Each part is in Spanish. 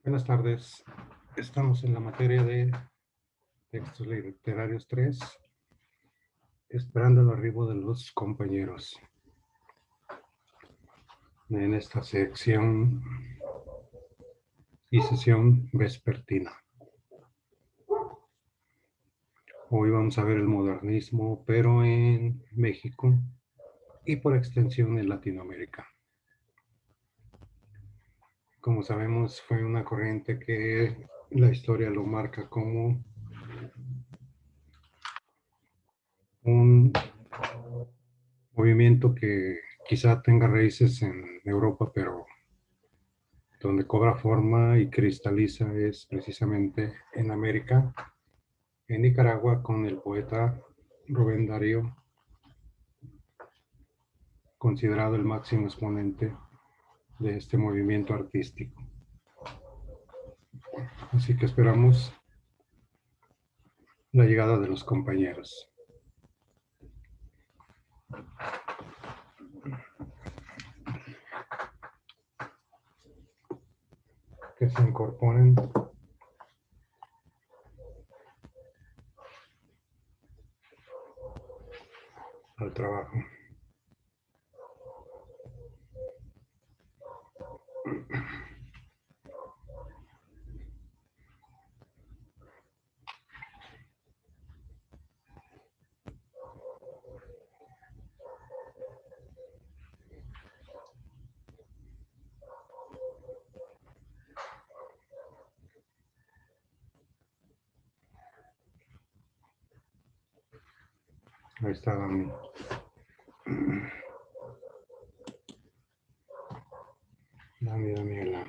Buenas tardes. Estamos en la materia de textos literarios 3, esperando el arribo de los compañeros. En esta sección y sesión vespertina. Hoy vamos a ver el modernismo, pero en México y por extensión en Latinoamérica. Como sabemos, fue una corriente que la historia lo marca como un movimiento que quizá tenga raíces en Europa, pero donde cobra forma y cristaliza es precisamente en América, en Nicaragua, con el poeta Rubén Darío, considerado el máximo exponente de este movimiento artístico. Así que esperamos la llegada de los compañeros. Que se incorporen al trabajo. Ahí está Dani. Daniela.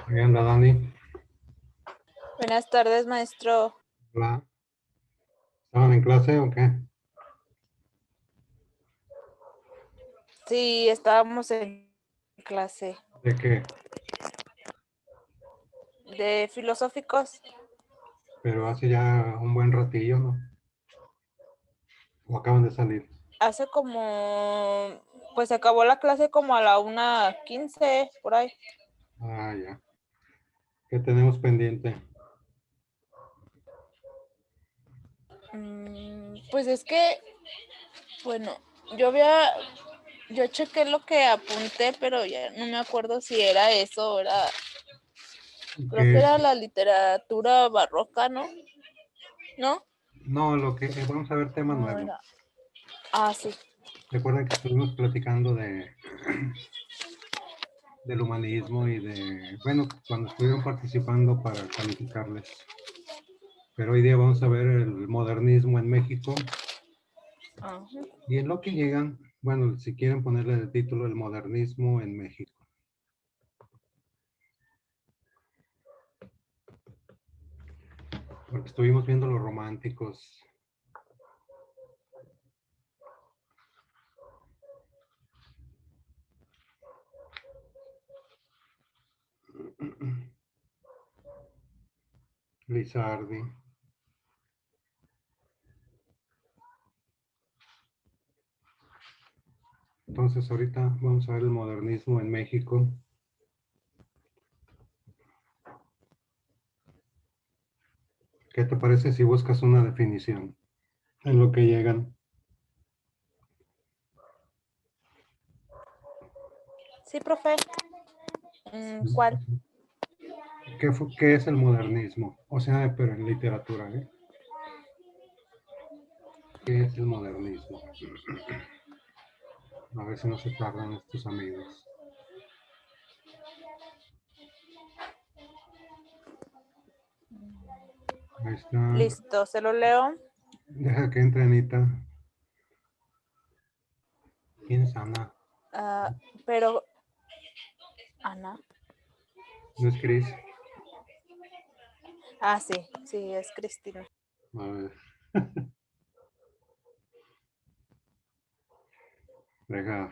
Ahí anda Dani. Buenas tardes, maestro. Hola. ¿Estaban en clase o qué? Sí, estábamos en clase ¿De qué? de filosóficos. Pero hace ya un buen ratillo, ¿no? ¿O acaban de salir? Hace como, pues acabó la clase como a la 1:15, por ahí. Ah, ya. ¿Qué tenemos pendiente? Pues es que, bueno, yo chequé lo que apunté, pero ya no me acuerdo si era eso, creo que Que era la literatura barroca, ¿no? ¿No? no, vamos a ver tema No nuevo. era. Sí. Recuerden que estuvimos platicando del humanismo y bueno, cuando estuvieron participando para calificarles. Pero hoy día vamos a ver el modernismo en México. Ajá. Y en lo que llegan, bueno, si quieren ponerle el título El modernismo en México. Porque estuvimos viendo los románticos. Lizardi. Entonces ahorita vamos a ver el modernismo en México. ¿Qué te parece si buscas una definición en lo que llegan? Sí, profe. ¿Cuál? ¿Qué es el modernismo? O sea, pero en literatura, ¿eh? ¿Qué es el modernismo? A ver si no se tardan estos amigos. Ahí está. Listo, se lo leo. Deja que entre Anita. ¿Quién es Ana? Pero, Ana. ¿No es Cris? Sí, es Cristina. A ver. Deja.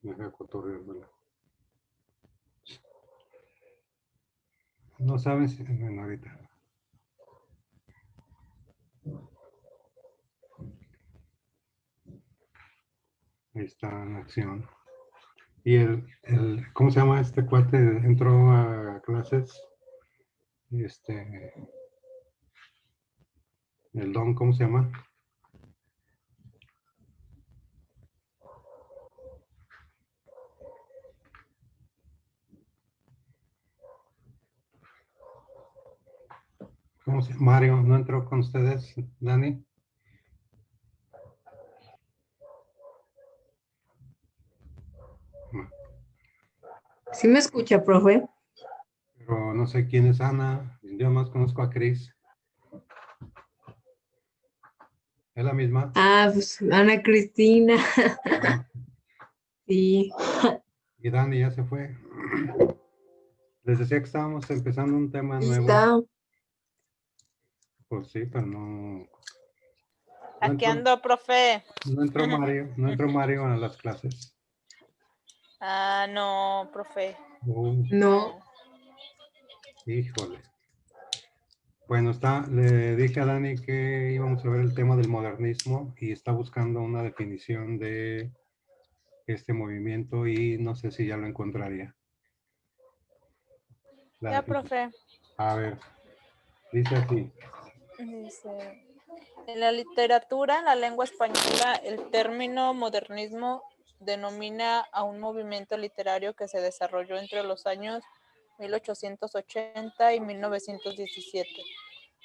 Deja cotorreármela. No saben si... Bueno, ahorita. Ahí está en acción. Y ¿cómo se llama este cuate? Entró a clases. El don, ¿cómo se llama? ¿Cómo se llama? Mario, ¿no entró con ustedes, Dani? No. ¿Sí me escucha, profe? Pero no sé quién es Ana. Yo más conozco a Cris. ¿Es la misma? Ah, pues Ana Cristina. Ah, Sí. y Dani ya se fue. Les decía que estábamos empezando un tema Ahí nuevo. está. Pues sí, pero no Aquí entró, ando, profe. no entró Mario a las clases. Ah, no, profe. No. Híjole. Bueno, le dije a Dani que íbamos a ver el tema del modernismo y está buscando una definición de este movimiento y no sé si ya lo encontraría. Ya, profe. A ver, dice así. Dice, en la literatura, en la lengua española, el término modernismo denomina a un movimiento literario que se desarrolló entre los años 1880 y 1917,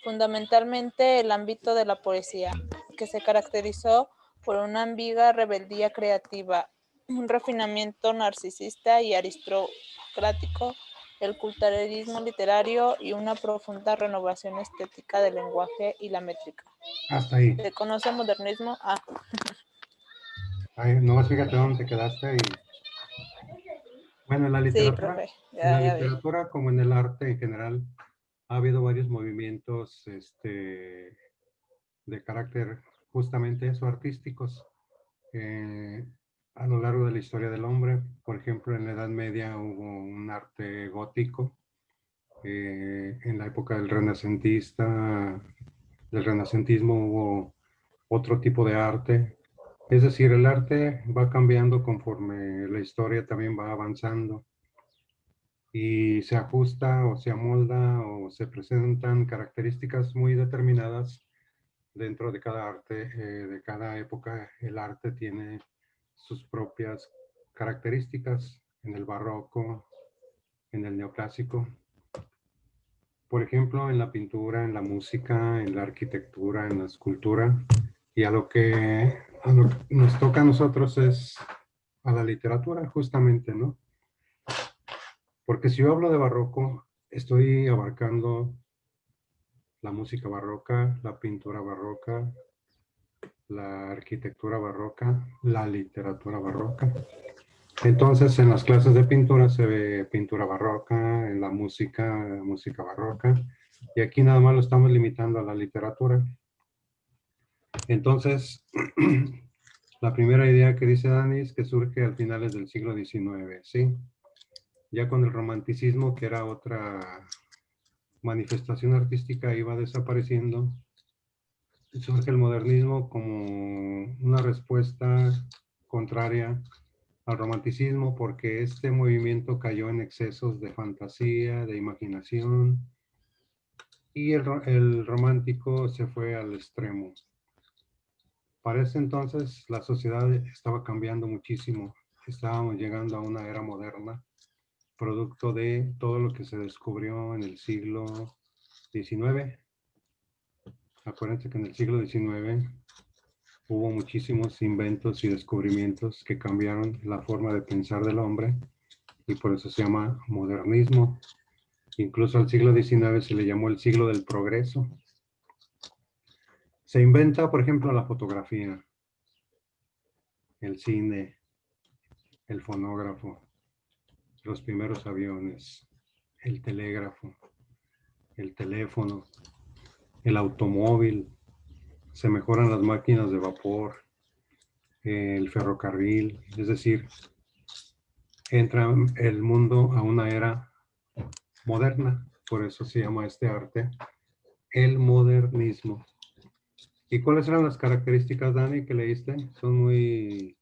fundamentalmente el ámbito de la poesía, que se caracterizó por una ambigua rebeldía creativa, un refinamiento narcisista y aristocrático, el culturalismo literario y una profunda renovación estética del lenguaje y la métrica. Hasta ahí. ¿Se conoce modernismo? Nomás fíjate dónde te quedaste. Bueno, Sí, profe, en la ya vi. literatura como en el arte en general, ha habido varios movimientos de carácter justamente eso, artísticos. A lo largo de la historia del hombre, por ejemplo, en la Edad Media hubo un arte gótico, en la época del renacentismo hubo otro tipo de arte. Es decir, el arte va cambiando conforme la historia también va avanzando y se ajusta o se amolda o se presentan características muy determinadas dentro de cada arte, de cada época. El arte tiene sus propias características en el barroco, en el neoclásico. Por ejemplo, en la pintura, en la música, en la arquitectura, en la escultura. Y a lo que nos toca a nosotros es a la literatura, justamente, ¿no? Porque si yo hablo de barroco, estoy abarcando la música barroca, la pintura barroca, la arquitectura barroca, la literatura barroca. Entonces, en las clases de pintura se ve pintura barroca, en la música barroca, y aquí nada más lo estamos limitando a la literatura. Entonces, la primera idea que dice Dani es que surge a finales del siglo XIX, ¿sí? Ya con el romanticismo, que era otra manifestación artística, iba desapareciendo, surge el modernismo como una respuesta contraria al romanticismo, porque este movimiento cayó en excesos de fantasía, de imaginación, y el romántico se fue al extremo. Para ese entonces la sociedad estaba cambiando muchísimo, estábamos llegando a una era moderna, producto de todo lo que se descubrió en el siglo XIX. Acuérdense que en el siglo XIX hubo muchísimos inventos y descubrimientos que cambiaron la forma de pensar del hombre y por eso se llama modernismo. Incluso al siglo XIX se le llamó el siglo del progreso. Se inventa, por ejemplo, la fotografía, el cine, el fonógrafo, los primeros aviones, el telégrafo, el teléfono, el automóvil, se mejoran las máquinas de vapor, el ferrocarril, es decir, entra el mundo a una era moderna, por eso se llama este arte el modernismo. ¿Y cuáles eran las características, Dani, que leíste? Son muy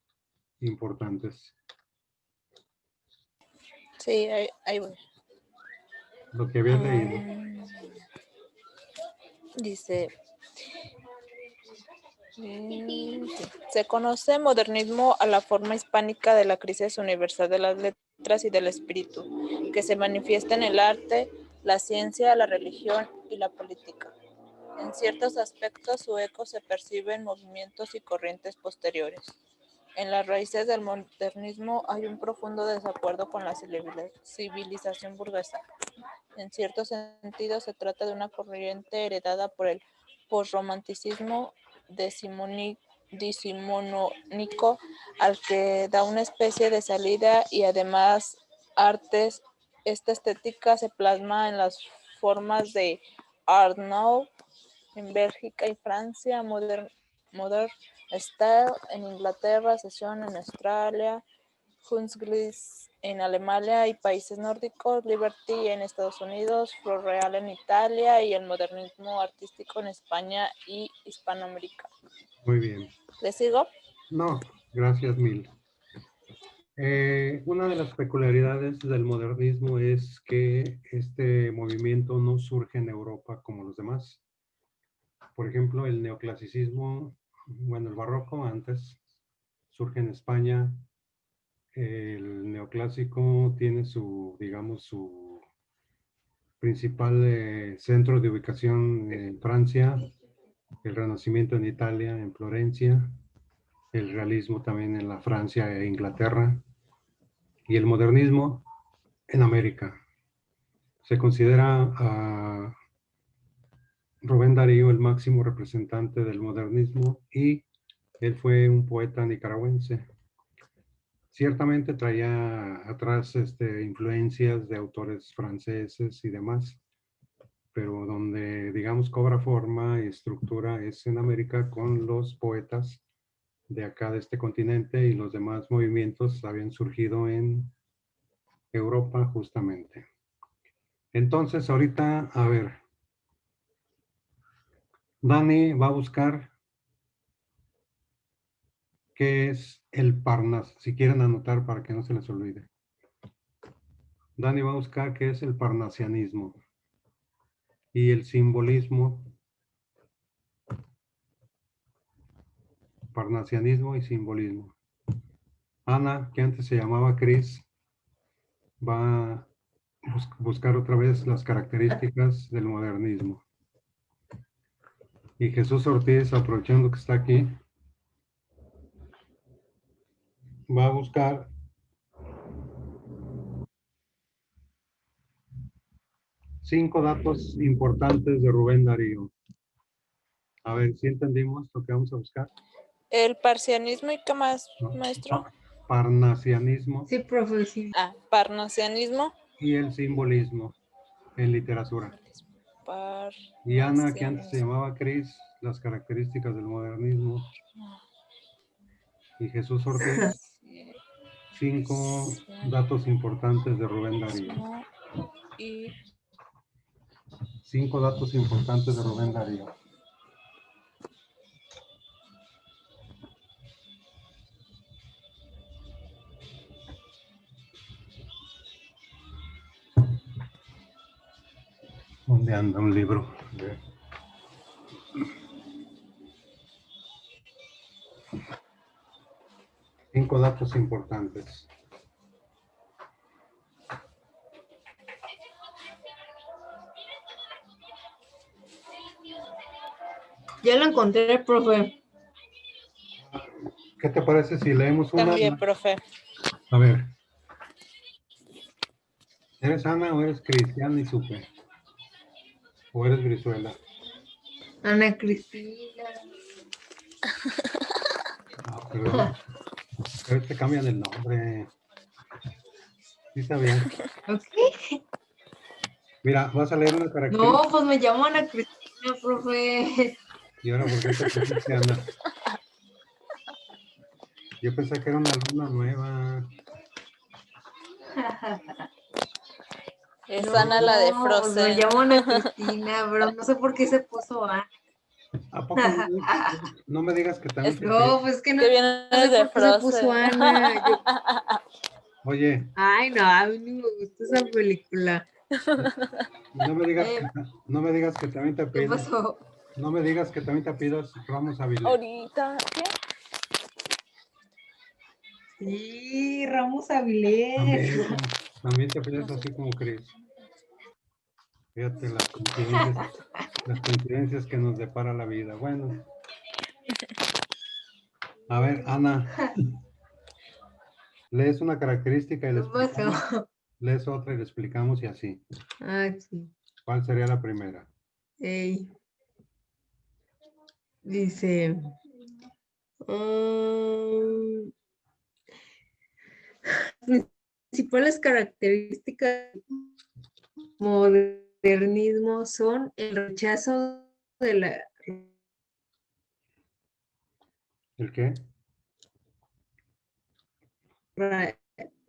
importantes. Sí, ahí voy. Lo que habías leído. Dice, se conoce modernismo a la forma hispánica de la crisis universal de las letras y del espíritu, que se manifiesta en el arte, la ciencia, la religión y la política. En ciertos aspectos su eco se percibe en movimientos y corrientes posteriores. En las raíces del modernismo hay un profundo desacuerdo con la civilización burguesa. En cierto sentido se trata de una corriente heredada por el posromanticismo decimonónico al que da una especie de salida y además artes. Esta estética se plasma en las formas de Art Nouveau en Bélgica y Francia, Modern Style en Inglaterra, Session en Australia, Kunstglas en Alemania y países nórdicos, Liberty en Estados Unidos, Floreal en Italia y el modernismo artístico en España y Hispanoamérica. Muy bien. ¿Le sigo? No, gracias mil. Una de las peculiaridades del modernismo es que este movimiento no surge en Europa como los demás. Por ejemplo, el neoclasicismo, bueno, el barroco antes surge en España. El neoclásico tiene su, digamos, su principal centro de ubicación en Francia, el Renacimiento en Italia, en Florencia, el realismo también en la Francia e Inglaterra, y el modernismo en América. Se considera a Rubén Darío el máximo representante del modernismo y él fue un poeta nicaragüense. Ciertamente traía atrás influencias de autores franceses y demás, pero donde, digamos, cobra forma y estructura es en América con los poetas de acá de este continente, y los demás movimientos habían surgido en Europa justamente. Entonces, ahorita, a ver, Dani va a buscar qué es el Parnas, si quieren anotar para que no se les olvide. Dani va a buscar qué es el parnasianismo y el simbolismo. Parnasianismo y simbolismo. Ana, que antes se llamaba Cris, va a buscar otra vez las características del modernismo. Y Jesús Ortiz, aprovechando que está aquí, va a buscar cinco datos importantes de Rubén Darío. A ver, ¿sí entendimos lo que vamos a buscar? El parcianismo y qué más, No. maestro. Parnasianismo. Sí, profe, sí. Parnasianismo. Y el simbolismo en literatura. Y Ana, que antes se llamaba Cris, las características del modernismo. Y Jesús Ortiz, cinco datos importantes de Rubén Darío. Cinco datos importantes de Rubén Darío. ¿Dónde anda un libro? Cinco datos importantes. Ya lo encontré, profe. ¿Qué te parece si leemos una? También, profe. A ver. ¿Eres Ana o eres Cristiana y Supe? ¿O eres Brizuela? Ana Cristina. No, perdón. Pero te cambian el nombre. ¿Sí sabías? Ok. Mira, vas a leer una característica. No, pues me llamo Ana Cristina. No, profe. ¿Y ahora por qué te pusiste Ana? Yo pensé que era una alumna nueva. Es Ana la de No, pues me Frozen. llamo Ana Cristina, pero no sé por qué se puso Ana. ¿A poco no? No me digas que también Es- te No, pues que no, Que no sé vienes de por qué se puso Frozen. Ana. Oye, Ay, no, a mí no me gusta esa película. no me digas que, no me digas que también te ¿Qué pidas, pasó? no me digas que también te pidas Ramos Avilés. Ahorita, ¿qué? Sí, Ramos Avilés. También te pidas así como Cris. Fíjate las coincidencias que nos depara la vida. Bueno, a ver, Ana, lees una característica y le ¿Qué pasó? explicamos, lees otra y le explicamos y así. Ah, sí. ¿Cuál sería la primera? Ey. Dice. mm, Principales características del modernismo son el rechazo de la ¿El qué?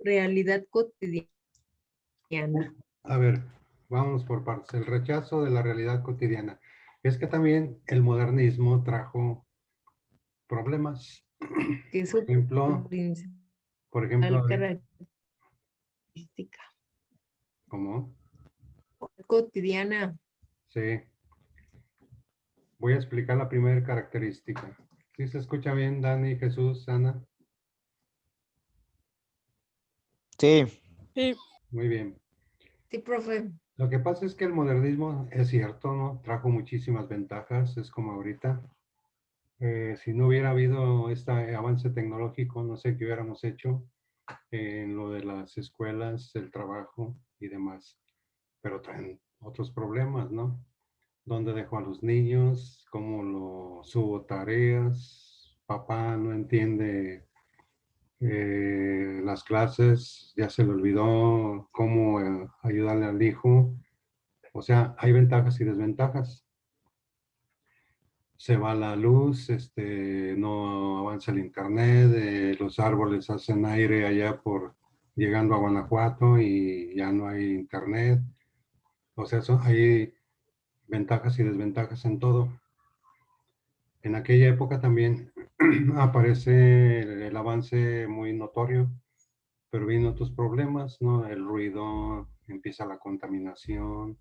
realidad cotidiana. A ver, vamos por partes. El rechazo de la realidad cotidiana. Es que también el modernismo trajo problemas. Que es Por su ejemplo, principal característica ¿cómo? cotidiana. Sí. Voy a explicar la primera característica. ¿Sí se escucha bien, Dani, Jesús, Ana? Sí, Sí. Muy bien. Sí, profe. Lo que pasa es que el modernismo, es cierto, ¿no? Trajo muchísimas ventajas, es como ahorita. Si no hubiera habido este avance tecnológico, no sé qué hubiéramos hecho en lo de las escuelas, el trabajo y demás. Pero traen otros problemas, ¿no? ¿Dónde dejo a los niños? ¿Cómo lo subo tareas? Papá no entiende las clases, ya se le olvidó cómo ayudarle al hijo. O sea, hay ventajas y desventajas. Se va la luz, no avanza el internet, los árboles hacen aire allá por llegando a Guanajuato y ya no hay internet. O sea, hay ventajas y desventajas en todo. En aquella época también aparece el avance muy notorio, pero vienen otros problemas, ¿no? El ruido, empieza la contaminación,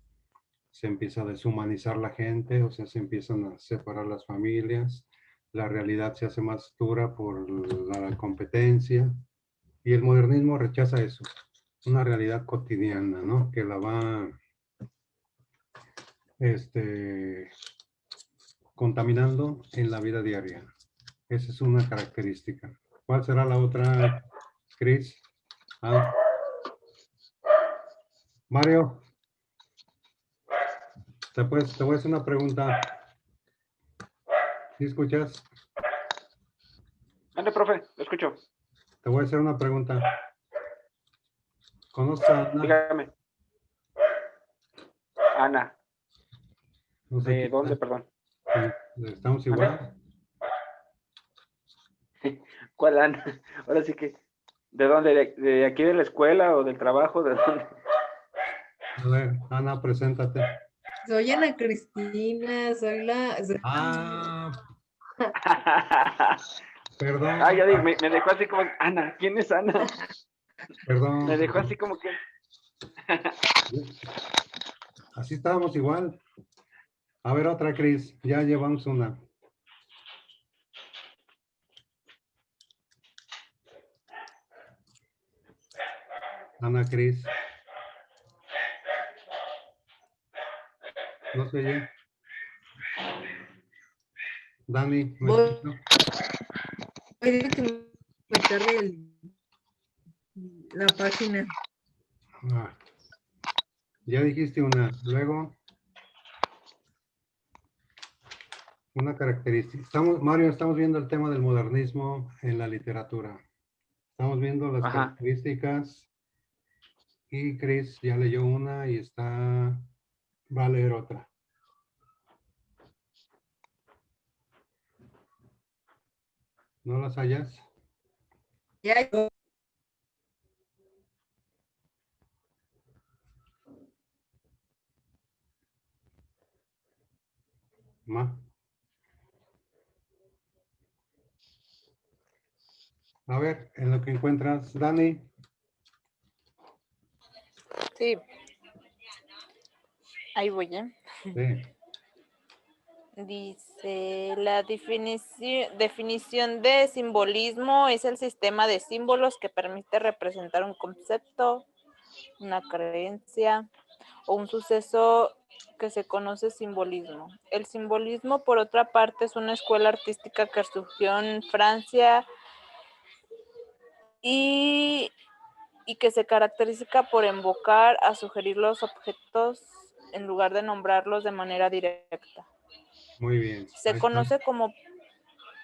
se empieza a deshumanizar la gente, o sea, se empiezan a separar las familias, la realidad se hace más dura por la competencia y el modernismo rechaza eso, una realidad cotidiana, ¿no? Que la va contaminando en la vida diaria. Esa es una característica. ¿Cuál será la otra, Chris? Ah, Mario, te voy a hacer una pregunta. ¿Sí escuchas? ande, profe, lo escucho. Te voy a hacer una pregunta. ¿Conoces a Ana? Dígame. Ana, No sé ¿de quién dónde, es. perdón? Estamos igual. ¿Cuál Ana? Ahora sí que, ¿de dónde? ¿De aquí de la escuela o del trabajo? ¿De dónde? A ver, Ana, preséntate. Soy Ana Cristina, soy la. Ah, perdón, Ah, ya me dejó así como, Ana, ¿quién es Ana? perdón. Me dejó así como que, Así estábamos igual. A ver, otra, Cris. Ya llevamos una. Ana, Cris. No se oye. Dani, ¿me Voy escuchó? a que meterle la página. Ah, ya dijiste una. Luego, una característica. Mario, estamos viendo el tema del modernismo en la literatura. Estamos viendo las ajá, características y Chris ya leyó una y va a leer otra. ¿No las hallas? Ya, Ma. A ver, en lo que encuentras, Dani. Sí. Ahí voy, ¿eh? Sí. Dice, la definición de simbolismo es el sistema de símbolos que permite representar un concepto, una creencia o un suceso que se conoce simbolismo. El simbolismo, por otra parte, es una escuela artística que surgió en Francia y que se caracteriza por invocar a sugerir los objetos en lugar de nombrarlos de manera directa. Muy bien. Se Ahí está. conoce como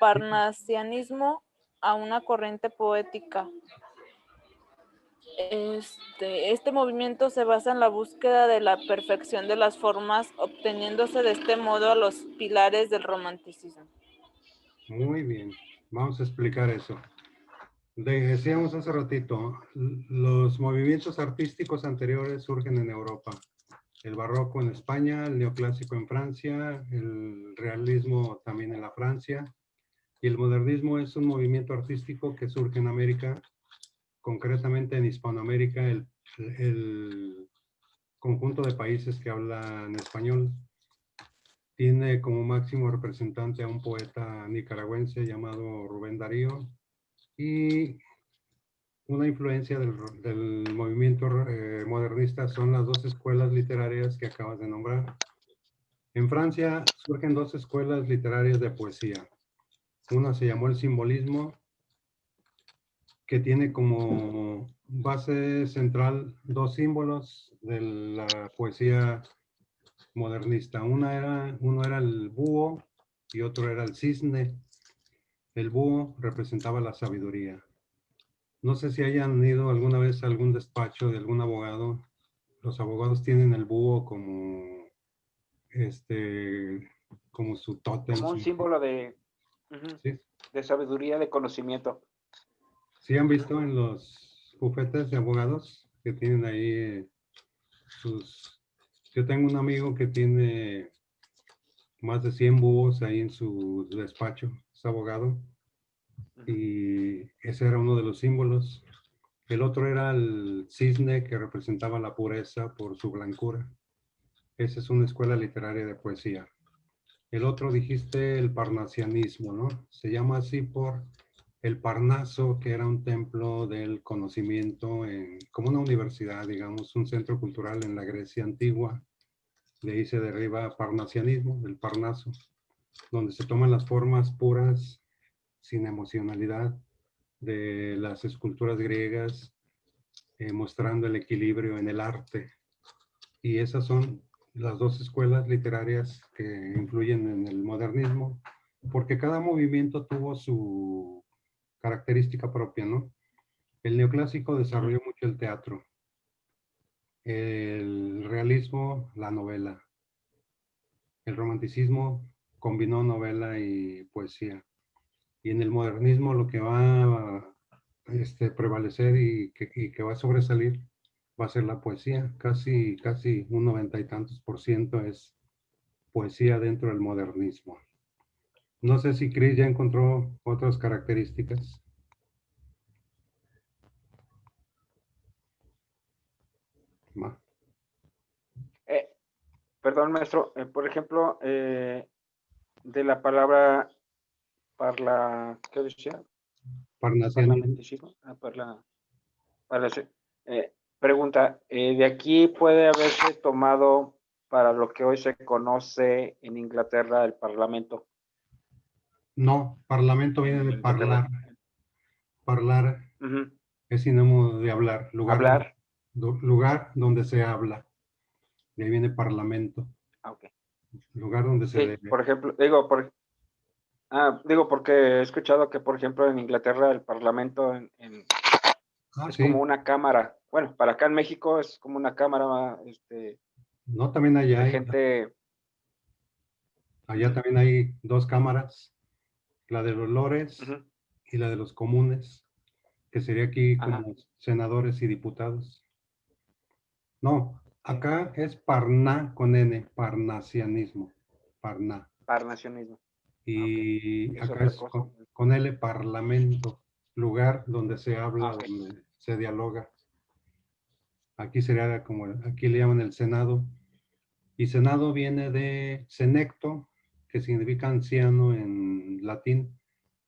parnasianismo a una corriente poética. Este movimiento se basa en la búsqueda de la perfección de las formas, obteniéndose de este modo a los pilares del romanticismo. Muy bien. Vamos a explicar eso. Decíamos hace ratito, los movimientos artísticos anteriores surgen en Europa. El barroco en España, el neoclásico en Francia, el realismo también en la Francia, y el modernismo es un movimiento artístico que surge en América, concretamente en Hispanoamérica, el conjunto de países que hablan español. Tiene como máximo representante a un poeta nicaragüense llamado Rubén Darío, y una influencia del movimiento modernista son las dos escuelas literarias que acabas de nombrar. En Francia surgen dos escuelas literarias de poesía. Una se llamó el simbolismo, que tiene como base central dos símbolos de la poesía modernista. Uno era el búho y otro era el cisne. El búho representaba la sabiduría. No sé si hayan ido alguna vez a algún despacho de algún abogado. Los abogados tienen el búho como su tótem. Como un símbolo de, ¿Sí? de sabiduría, de conocimiento. ¿Sí han visto en los bufetes de abogados que tienen ahí sus... Yo tengo un amigo que tiene más de 100 búhos ahí en su despacho, es abogado, y ese era uno de los símbolos. El otro era el cisne, que representaba la pureza por su blancura. Esa es una escuela literaria de poesía. El otro dijiste el parnasianismo, ¿no? Se llama así por el Parnaso, que era un templo del conocimiento, como una universidad, digamos, un centro cultural en la Grecia antigua. De ahí se deriva parnasianismo, el Parnaso, donde se toman las formas puras, sin emocionalidad, de las esculturas griegas, mostrando el equilibrio en el arte. Y esas son las dos escuelas literarias que influyen en el modernismo, porque cada movimiento tuvo su característica propia, ¿no? El neoclásico desarrolló mucho el teatro, el realismo, la novela, el romanticismo combinó novela y poesía, y en el modernismo lo que va a prevalecer y que va a sobresalir va a ser la poesía. Casi un 90 y tantos % es poesía dentro del modernismo. No sé si Chris ya encontró otras características. Ma. Perdón, maestro, por ejemplo, de la palabra ¿qué decía? Parnasianismo. Parlamenticismo. Pregunta, ¿de aquí puede haberse tomado para lo que hoy se conoce en Inglaterra el Parlamento? No, parlamento viene de Inglaterra. parlar. Parlar es sinónimo de hablar. Hablar. Lugar donde se habla. De ahí viene parlamento. Okay. Lugar donde se Sí, debe. por ejemplo, digo porque he escuchado que, por ejemplo, en Inglaterra el Parlamento es Sí. como una cámara. Bueno, para acá en México es como una cámara, No, también allá de hay. gente. Allá también hay dos cámaras. La de los lores y la de los comunes, que sería aquí Ajá. como senadores y diputados. No, acá es Parná con N, parnasianismo, Parná. Parnacionismo. Y Es acá otra es cosa. con L, parlamento, lugar donde se habla, Ok. donde se dialoga. Aquí sería como, aquí le llaman el Senado. Y Senado viene de senecto, que significa anciano en latín.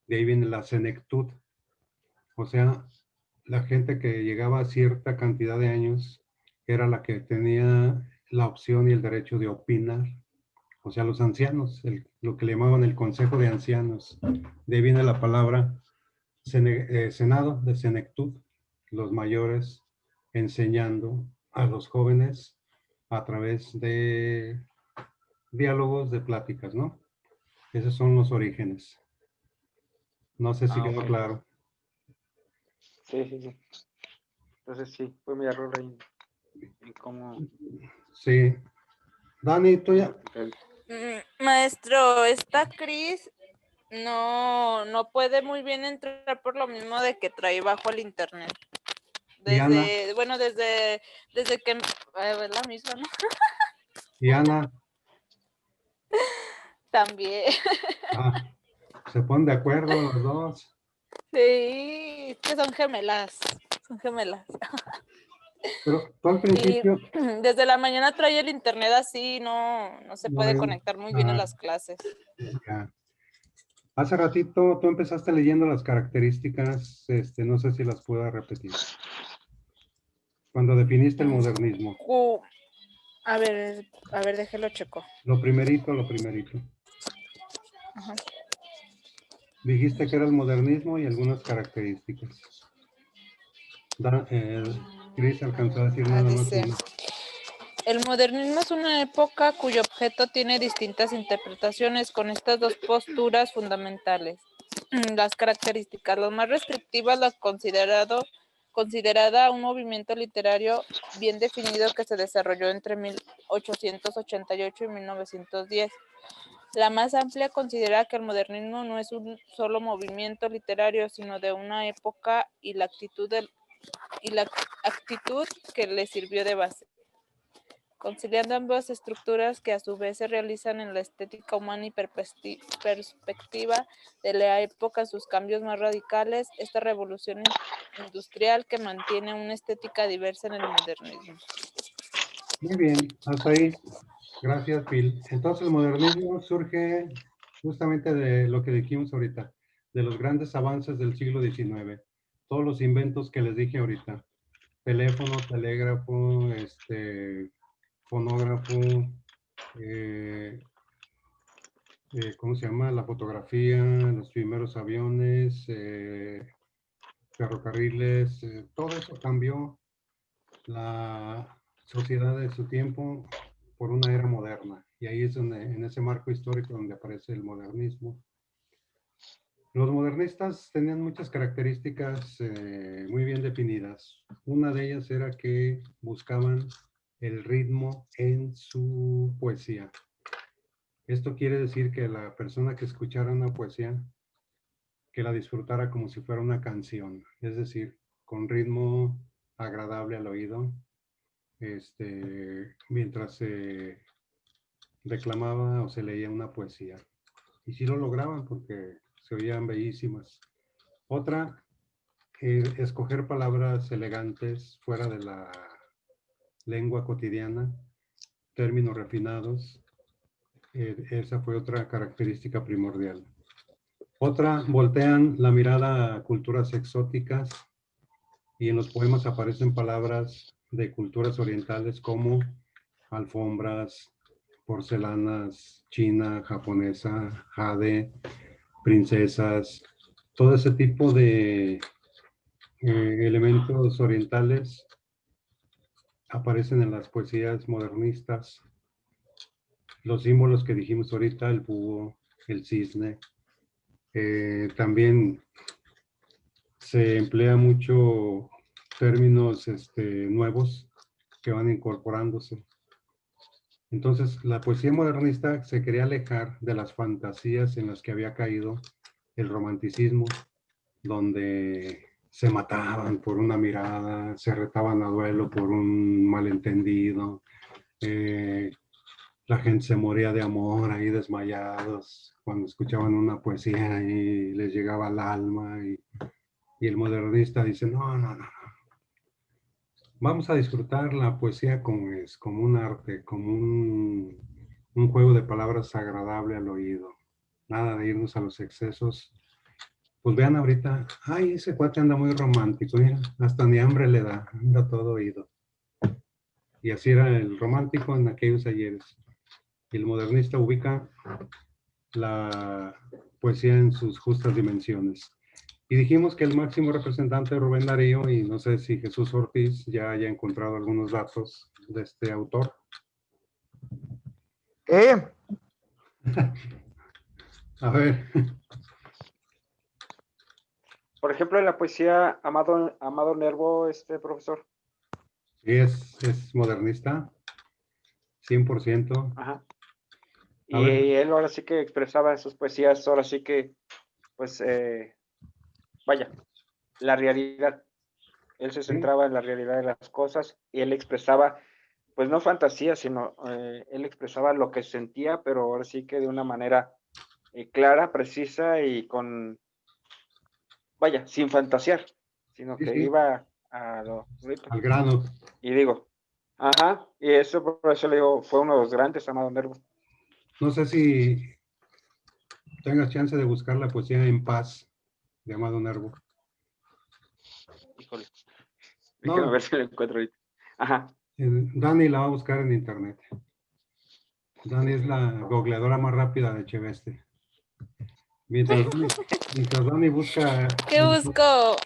De ahí viene la senectud. O sea, la gente que llegaba a cierta cantidad de años era la que tenía la opción y el derecho de opinar. O sea, los ancianos, lo que le llamaban el Consejo de Ancianos. De ahí viene la palabra Senado, de senectud, los mayores enseñando a los jóvenes a través de diálogos, de pláticas, ¿no? Esos son los orígenes. No sé si quedó Ok. claro. Sí, sí, sí. Entonces sí, fue mi error ahí en cómo... Sí. Dani, tú ya. Maestro, esta Cris no puede muy bien entrar por lo mismo de que trae bajo el internet. Y Ana, Desde que es la misma, ¿no? y Ana, También. se ponen de acuerdo los dos. Sí, es que son gemelas. Son gemelas. Pero tú al Y principio, desde la mañana trae el internet así, no se no, puede conectar muy bien a ah, las clases. ya. Hace ratito tú empezaste leyendo las características, no sé si las puedo repetir. Cuando definiste el modernismo, A ver, déjelo checo. lo primerito. Ajá. Dijiste que era el modernismo y algunas características. Cris alcanzó a decir nada más Dice, una. el modernismo es una época cuyo objeto tiene distintas interpretaciones con estas dos posturas fundamentales. Las características, las más restrictivas, las considerada un movimiento literario bien definido que se desarrolló entre 1888 y 1910. La más amplia considera que el modernismo no es un solo movimiento literario, sino de una época y la actitud que le sirvió de base, conciliando ambas estructuras que a su vez se realizan en la estética humana y perspectiva de la época en sus cambios más radicales, esta revolución industrial que mantiene una estética diversa en el modernismo. Muy bien, hasta ahí. Gracias, Phil. Entonces el modernismo surge justamente de lo que dijimos ahorita, de los grandes avances del siglo XIX. Todos los inventos que les dije ahorita. Teléfono, telégrafo, fonógrafo, ¿cómo se llama? La fotografía, los primeros aviones, ferrocarriles, todo eso cambió la sociedad de su tiempo por una era moderna. Y ahí es donde, en ese marco histórico donde aparece el modernismo. Los modernistas tenían muchas características muy bien definidas. Una de ellas era que buscaban el ritmo en su poesía. Esto quiere decir que la persona que escuchara una poesía, que la disfrutara como si fuera una canción, es decir, con ritmo agradable al oído, mientras se declamaba o se leía una poesía. Y sí lo lograban porque se oían bellísimas. Otra, escoger palabras elegantes fuera de la lengua cotidiana, términos refinados. Esa fue otra característica primordial. Otra, voltean la mirada a culturas exóticas y en los poemas aparecen palabras de culturas orientales como alfombras, porcelanas, china, japonesa, jade, princesas, todo ese tipo de elementos orientales aparecen en las poesías modernistas. Los símbolos que dijimos ahorita, el búho, el cisne, también se emplea mucho términos nuevos que van incorporándose. Entonces, la poesía modernista se quería alejar de las fantasías en las que había caído el romanticismo donde se mataban por una mirada, se retaban a duelo por un malentendido, la gente se moría de amor ahí desmayados cuando escuchaban una poesía y les llegaba al alma y el modernista dice, no, no, no, vamos a disfrutar la poesía como es, como un arte, como un juego de palabras agradable al oído, nada de irnos a los excesos. Pues vean ahorita, ay, ese cuate anda muy romántico, mira, hasta ni hambre le da, anda todo oído. Y así era el romántico en aquellos ayeres. Y el modernista ubica la poesía en sus justas dimensiones. Y dijimos que el máximo representante de Rubén Darío, y no sé si Jesús Ortiz ya haya encontrado algunos datos de este autor. A ver. Por ejemplo, en la poesía, Amado Nervo, profesor. Sí, es modernista, 100%. Ajá. A Y ver. él ahora sí que expresaba en sus poesías, ahora sí que, pues, vaya, la realidad. Él se centraba en la realidad de las cosas y él expresaba, pues no fantasía, sino él expresaba lo que sentía, pero ahora sí que de una manera clara, precisa y con, vaya, sin fantasear, sino Sí, que sí, iba a lo bonito. al grano. Y digo, ajá, y eso por eso le digo, fue uno de los grandes, Amado Nervo. No sé si tengas chance de buscar la poesía En Paz de Amado Nervo. Híjole, No, déjame ver si lo encuentro ahorita. Ajá. Dani la va a buscar en internet. Dani es la googleadora más rápida de Cheveste. Mientras Dani busca ¿Qué busco?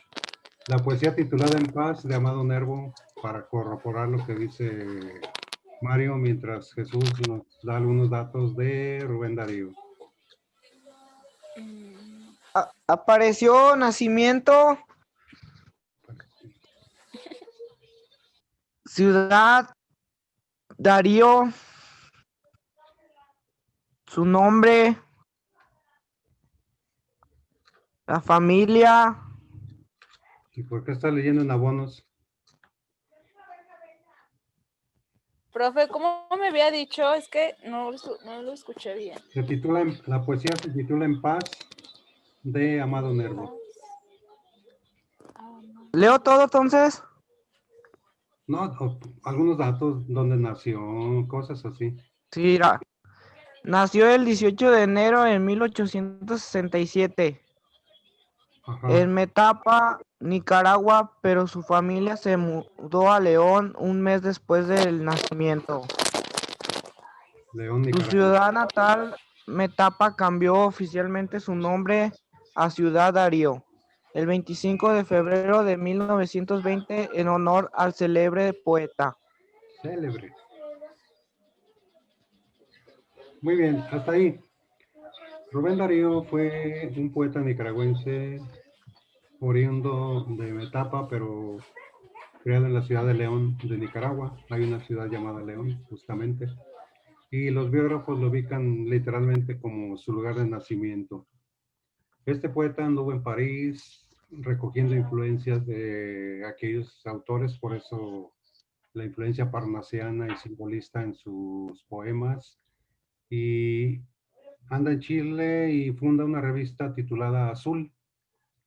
la poesía titulada En Paz de Amado Nervo para corroborar lo que dice Mario, mientras Jesús nos da algunos datos de Rubén Darío. Apareció nacimiento, ciudad, Darío, su nombre, la familia. ¿Y por qué está leyendo en abonos? Profe, ¿cómo me había dicho? Es que no lo escuché bien. La poesía se titula En Paz de Amado Nervo. ¿Leo todo entonces? No, algunos datos, dónde nació, cosas así. Sí, mira. Nació el 18 de enero de 1867 Ajá. en Metapa, Nicaragua, pero su familia se mudó a León un mes después del nacimiento. León, Su Nicaragua. ciudad natal, Metapa, cambió oficialmente su nombre a Ciudad Darío el 25 de febrero de 1920 en honor al célebre poeta. Célebre. Muy bien, hasta ahí. Rubén Darío fue un poeta nicaragüense oriundo de Metapa, pero creado en la ciudad de León, de Nicaragua. Hay una ciudad llamada León, justamente. Y los biógrafos lo ubican literalmente como su lugar de nacimiento. Este poeta anduvo en París recogiendo influencias de aquellos autores, por eso la influencia parnasiana y simbolista en sus poemas. Y anda en Chile y funda una revista titulada Azul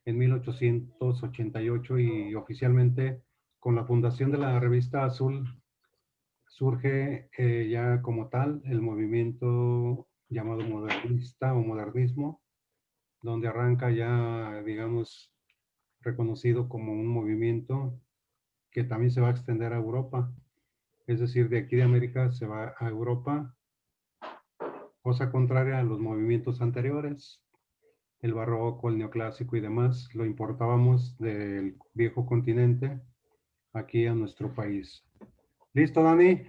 en 1888 y oficialmente con la fundación de la revista Azul surge ya como tal el movimiento llamado modernista o modernismo, donde arranca ya, digamos, reconocido como un movimiento que también se va a extender a Europa. Es decir, de aquí de América se va a Europa, cosa contraria a los movimientos anteriores, el barroco, el neoclásico y demás, lo importábamos del viejo continente aquí a nuestro país. ¿Listo, Dani?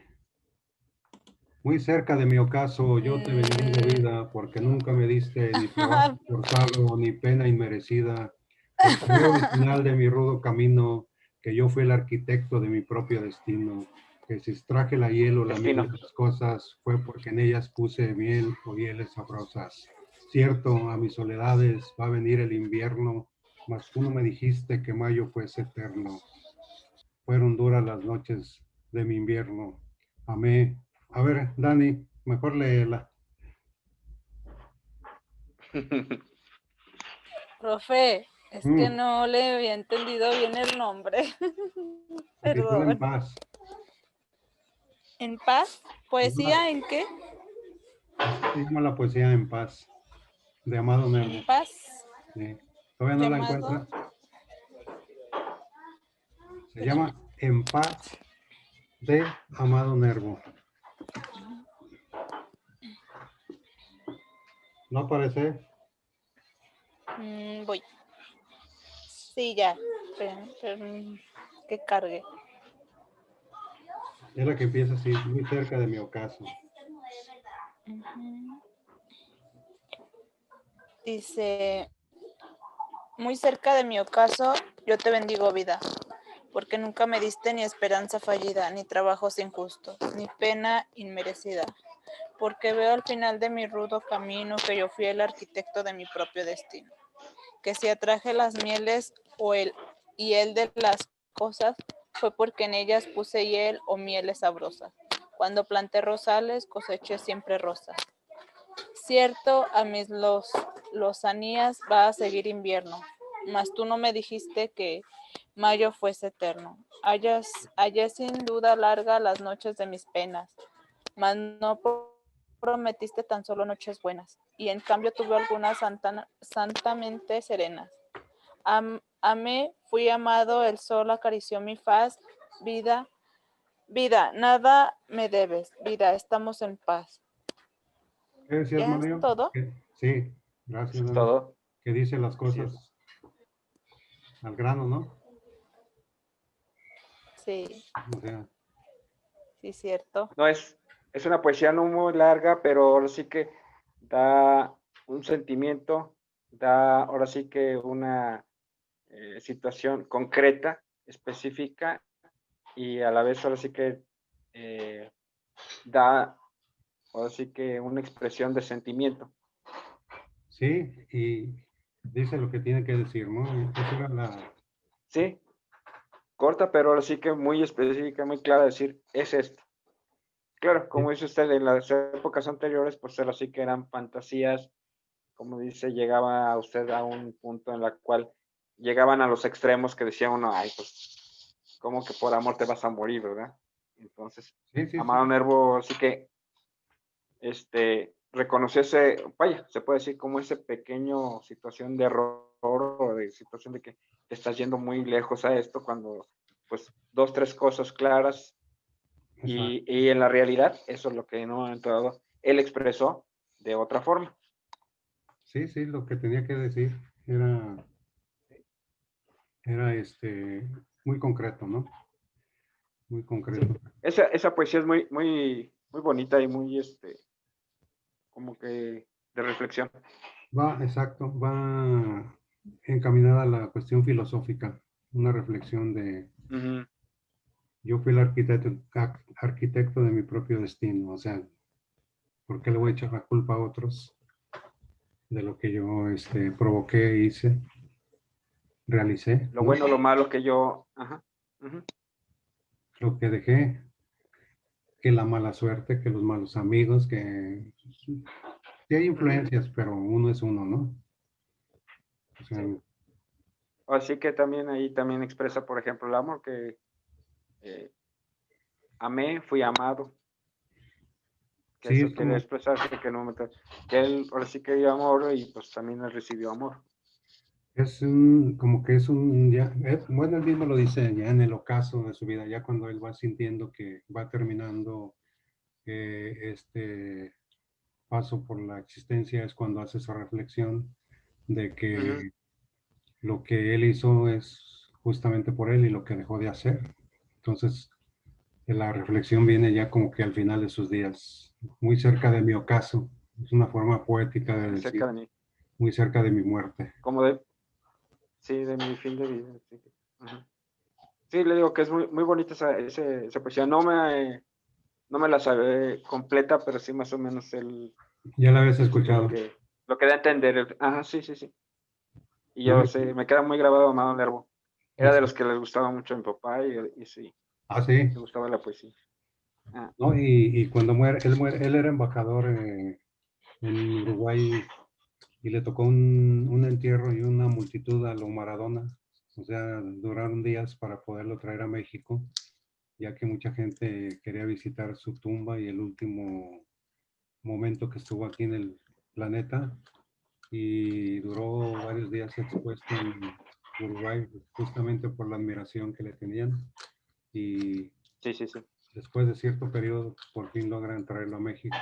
Muy cerca de mi ocaso, yo te bendigo vida, porque nunca me diste ni trabajo forzado, ni pena inmerecida, porque veo al final de mi rudo camino, que yo fui el arquitecto de mi propio destino, que si extraje la hiel o la miel de las cosas, fue porque en ellas puse miel o hieles sabrosas. Cierto, a mis soledades va a venir el invierno, mas tú no me dijiste que mayo fuese eterno. Fueron duras las noches de mi invierno. Amé. A ver, Dani, mejor léela. Profe, es que Mm, no le había entendido bien el nombre. se titula En Perdón. paz. ¿En paz? ¿Poesía en qué? Así se llama la poesía En paz, de Amado Nervo. En paz. Sí. ¿Todavía no la Llamado. encuentras? Se llama En paz, de Amado Nervo. ¿No aparece? Voy. Sí, ya. Esperen, que cargue. Es la que empieza así, muy cerca de mi ocaso. Dice, muy cerca de mi ocaso, yo te bendigo vida, porque nunca me diste ni esperanza fallida, ni trabajos injustos, ni pena inmerecida, porque veo al final de mi rudo camino que yo fui el arquitecto de mi propio destino, que si atraje las mieles y el de las cosas, fue porque en ellas puse hiel o mieles sabrosas. Cuando planté rosales, coseché siempre rosas. Cierto, a mis lozanías va a seguir invierno, mas tú no me dijiste que mayo fuese eterno. Hallé sin duda larga las noches de mis penas, mas no prometiste tan solo noches buenas, y en cambio tuve algunas santamente serenas. Amé, fui amado, el sol acarició mi faz, vida, vida, nada me debes, vida, estamos en paz. ¿Qué decías, ¿Ya es Mario? todo? Sí, Eso gracias, es Dani. todo. Que dice las Así es. cosas al grano, ¿no? Sí, O sea, sí, cierto. No es una poesía no muy larga, pero ahora sí que da un sentimiento, da ahora sí que una situación concreta, específica, y a la vez ahora sí que eh, da ahora sí que una expresión de sentimiento. sí, y dice lo que tiene que decir, ¿no? Esa era Sí, corta, pero ahora sí que muy específica, muy clara, decir, es esto. Claro, como dice usted, en las épocas anteriores, pues ahora sí que eran fantasías, como dice, llegaba a usted a un punto en la cual llegaban a los extremos que decía uno, ay, pues, como que por amor te vas a morir, ¿verdad? Entonces, sí, sí, sí. Amado Nervo sí que reconoció ese, vaya, se puede decir como ese pequeño situación de error o de situación de que te estás yendo muy lejos a esto cuando, pues, dos, tres cosas claras Exacto. y en la realidad eso es lo que en un momento dado él expresó de otra forma. Sí, sí, lo que tenía que decir era, era muy concreto, ¿no? Muy Sí. concreto. Esa poesía es muy, muy, muy bonita y muy, como que de reflexión. Va, exacto, va encaminada a la cuestión filosófica, una reflexión de, Ujú. yo fui el arquitecto de mi propio destino, o sea, ¿por qué le voy a echar la culpa a otros de lo que yo provoqué, hice, realicé, Lo ¿no? bueno, lo malo que yo, ajá. Ujú. Lo que dejé, que la mala suerte, que los malos amigos, que sí hay influencias, pero uno es uno, ¿no? O sea, Sí. Así que también ahí también expresa, por ejemplo, el amor que eh, amé, fui amado, que sí, eso es quiere como, expresarse que en un momento que él ahora sí que dio amor y pues también él recibió amor. como que es un, ya, bueno, él mismo lo dice ya en el ocaso de su vida, ya cuando él va sintiendo que va terminando este paso por la existencia, es cuando hace esa reflexión de Ujú. que lo que él hizo es justamente por él y lo que dejó de hacer. Entonces, la reflexión viene ya como que al final de sus días, muy cerca de mi ocaso. Es una forma poética de Muy cerca decir, de mí, muy cerca de mi muerte. como de, sí, de mi fin de vida. Sí, ujú. Sí, le digo que es muy, muy bonita esa poesía. No me la sabe completa, pero sí más o menos Ya la habías escuchado. lo que da a entender. Ajá, sí, sí, sí. Y yo sé, me queda muy grabado Amado Nervo. Era de los que les gustaba mucho a mi papá y sí, Ah, sí. me gustaba la poesía. Ah, No, y cuando muere, él era embajador en Uruguay y le tocó un entierro y una multitud a lo Maradona. O sea, duraron días para poderlo traer a México, ya que mucha gente quería visitar su tumba y el último momento que estuvo aquí en el planeta. Y duró varios días expuesto en Uruguay, justamente por la admiración que le tenían. Y sí, sí, sí. después de cierto periodo, por fin logran traerlo a México,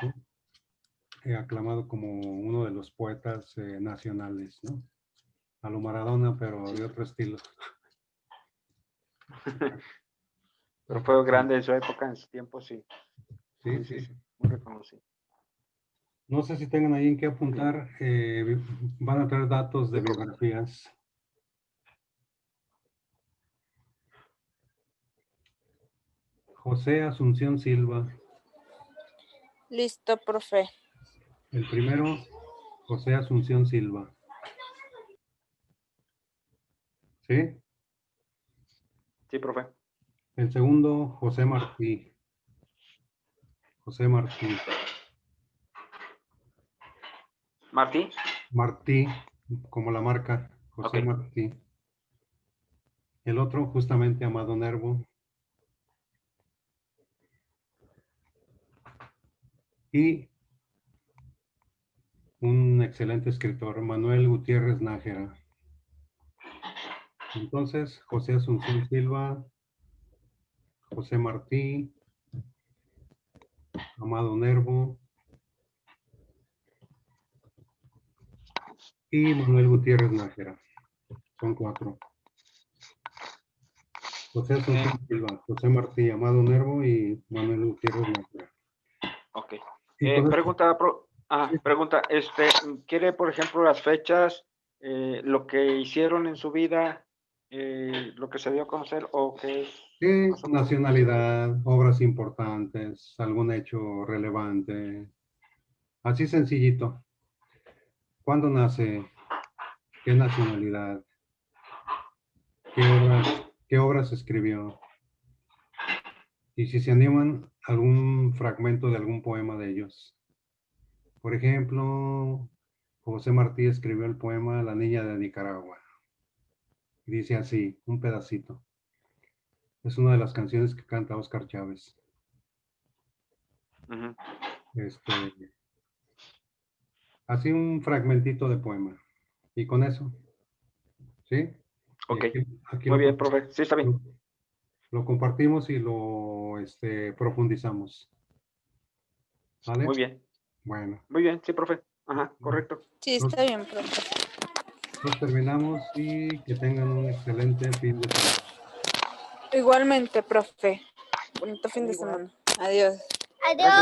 aclamado como uno de los poetas nacionales, ¿no? A lo Maradona, pero de otro estilo. Pero fue grande en su época, en su tiempo, sí. Sí, Sí, sí. sí, sí. Muy reconocido. No sé si tengan ahí en qué apuntar. Van a traer datos de Sí, profe. biografías. José Asunción Silva. Listo, profe. El primero, José Asunción Silva. ¿Sí? Sí, profe. El segundo, José Martí. José Martí. Martí. Martí, como la marca, José Ok. Martí. El otro, justamente, Amado Nervo. Y un excelente escritor, Manuel Gutiérrez Nájera. Entonces, José Asunción Silva, José Martí, Amado Nervo y Manuel Gutiérrez Nájera. Son 4. José Asunción Silva, José Martí, Amado Nervo y Manuel Gutiérrez Nájera. Ok. Y con esto, Pregunta, ¿quiere, por ejemplo, las fechas, lo que hicieron en su vida, lo que se dio a conocer o qué es? Más o menos? nacionalidad, obras importantes, algún hecho relevante. Así sencillito. ¿Cuándo nace? ¿Qué nacionalidad? ¿Qué obras escribió? Y si se animan, algún fragmento de algún poema de ellos. Por ejemplo, José Martí escribió el poema La Niña de Nicaragua. Dice así, un pedacito. Es una de las canciones que canta Óscar Chávez. Ujú. Así un fragmentito de poema. Y con eso, ¿sí? Y Ok. aquí Muy bien, profe. Sí, está bien. lo compartimos y lo profundizamos. ¿Vale? Muy bien. Bueno, Muy bien, sí, profe. Ajá, correcto. Sí, nos, está bien, profe. nos terminamos y que tengan un excelente fin de semana. Igualmente, profe. Bonito fin de Igual. semana. Adiós. Gracias.